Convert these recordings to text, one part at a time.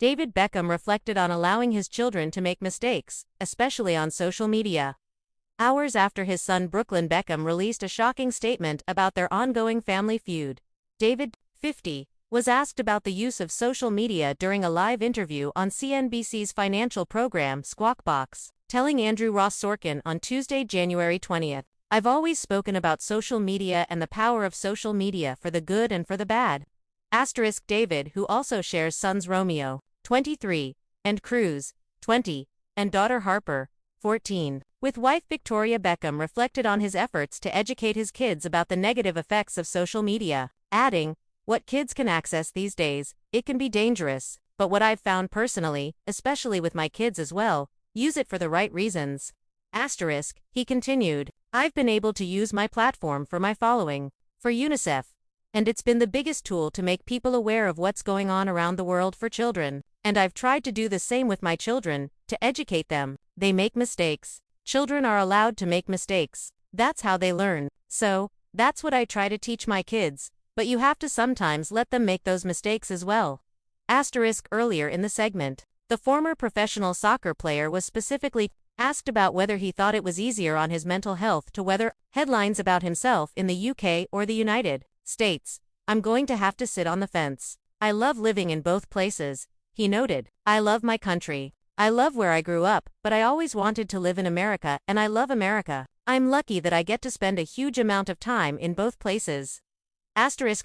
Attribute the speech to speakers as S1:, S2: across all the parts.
S1: David Beckham reflected on allowing his children to make mistakes, especially on social media. Hours after his son Brooklyn Beckham released a shocking statement about their ongoing family feud, David, 50, was asked about the use of social media during a live interview on CNBC's financial program Squawk Box, telling Andrew Ross Sorkin on Tuesday, January 20th, "I've always spoken about social media and the power of social media for the good and for the bad." David, who also shares sons Romeo, 23, and Cruz, 20, and daughter Harper, 14, with wife Victoria Beckham, reflected on his efforts to educate his kids about the negative effects of social media, adding, "What kids can access these days, it can be dangerous, but what I've found personally, especially with my kids as well, use it for the right reasons." He continued, "I've been able to use my platform for my following, for UNICEF, and it's been the biggest tool to make people aware of what's going on around the world for children, and I've tried to do the same with my children, to educate them. They make mistakes. Children are allowed to make mistakes. That's how they learn. So, that's what I try to teach my kids, but you have to sometimes let them make those mistakes as well." Earlier in the segment, the former professional soccer player was specifically asked about whether he thought it was easier on his mental health to weather headlines about himself in the UK or the United States. "I'm going to have to sit on the fence. I love living in both places," he noted. "I love my country. I love where I grew up, but I always wanted to live in America, and I love America. I'm lucky that I get to spend a huge amount of time in both places."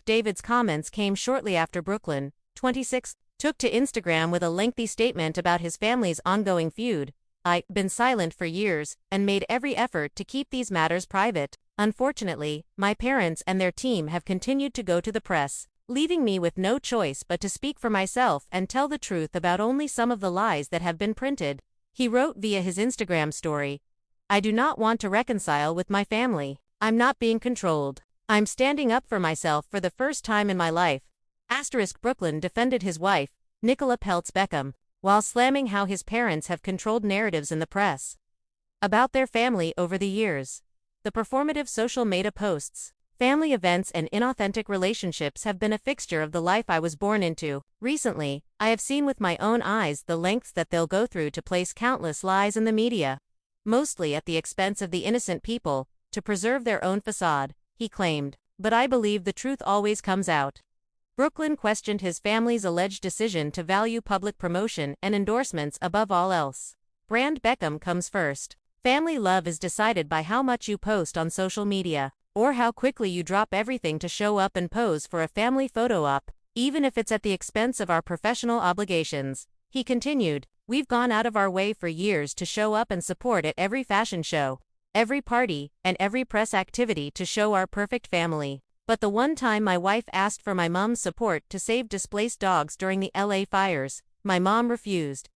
S1: David's comments came shortly after Brooklyn, 26, took to Instagram with a lengthy statement about his family's ongoing feud. "I've been silent for years, and made every effort to keep these matters private. Unfortunately, my parents and their team have continued to go to the press, leaving me with no choice but to speak for myself and tell the truth about only some of the lies that have been printed." He wrote via his Instagram story, "I do not want to reconcile with my family. I'm not being controlled. I'm standing up for myself for the first time in my life." Brooklyn defended his wife, Nicola Peltz Beckham, while slamming how his parents have controlled narratives in the press about their family over the years. The performative social media posts, "Family events and inauthentic relationships have been a fixture of the life I was born into. Recently, I have seen with my own eyes the lengths that they'll go through to place countless lies in the media, mostly at the expense of the innocent people, to preserve their own facade," he claimed. "But I believe the truth always comes out." Brooklyn questioned his family's alleged decision to value public promotion and endorsements above all else. Brand Beckham comes first. "Family love is decided by how much you post on social media, or how quickly you drop everything to show up and pose for a family photo op, even if it's at the expense of our professional obligations." He continued, "We've gone out of our way for years to show up and support at every fashion show, every party, and every press activity to show our perfect family. But the one time my wife asked for my mom's support to save displaced dogs during the LA fires, my mom refused."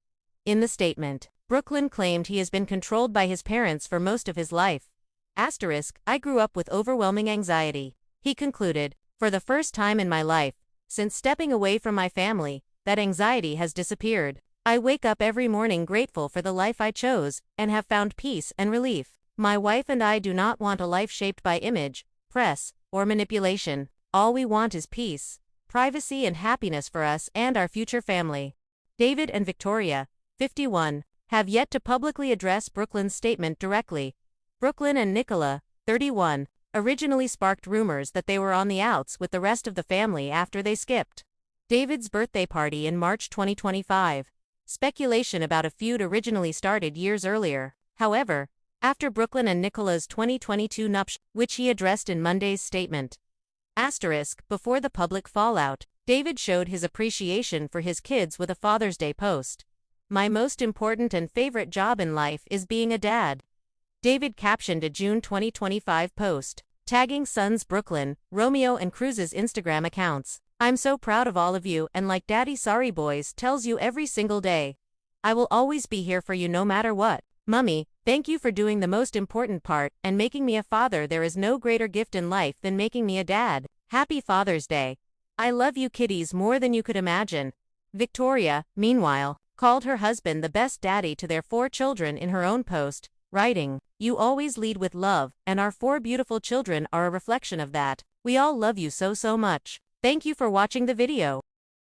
S1: In the statement, Brooklyn claimed he has been controlled by his parents for most of his life. "I grew up with overwhelming anxiety." He concluded, "For the first time in my life, since stepping away from my family, that anxiety has disappeared. I wake up every morning grateful for the life I chose, and have found peace and relief. My wife and I do not want a life shaped by image, press, or manipulation. All we want is peace, privacy and happiness for us and our future family." David and Victoria, 51, have yet to publicly address Brooklyn's statement directly. Brooklyn and Nicola, 31, originally sparked rumors that they were on the outs with the rest of the family after they skipped David's birthday party in March 2025. Speculation about a feud originally started years earlier, however, after Brooklyn and Nicola's 2022 nuptials, which he addressed in Monday's statement. Before the public fallout, David showed his appreciation for his kids with a Father's Day post. "My most important and favorite job in life is being a dad," David captioned a June 2025 post, tagging sons Brooklyn, Romeo and Cruz's Instagram accounts. "I'm so proud of all of you, and like Daddy Sorry Boys tells you every single day, I will always be here for you no matter what. Mummy, thank you for doing the most important part and making me a father. There is no greater gift in life than making me a dad. Happy Father's Day. I love you kiddies more than you could imagine." Victoria, meanwhile, called her husband the best daddy to their 4 children in her own post, writing, "You always lead with love, and our 4 beautiful children are a reflection of that. We all love you so much. Thank you for watching the video.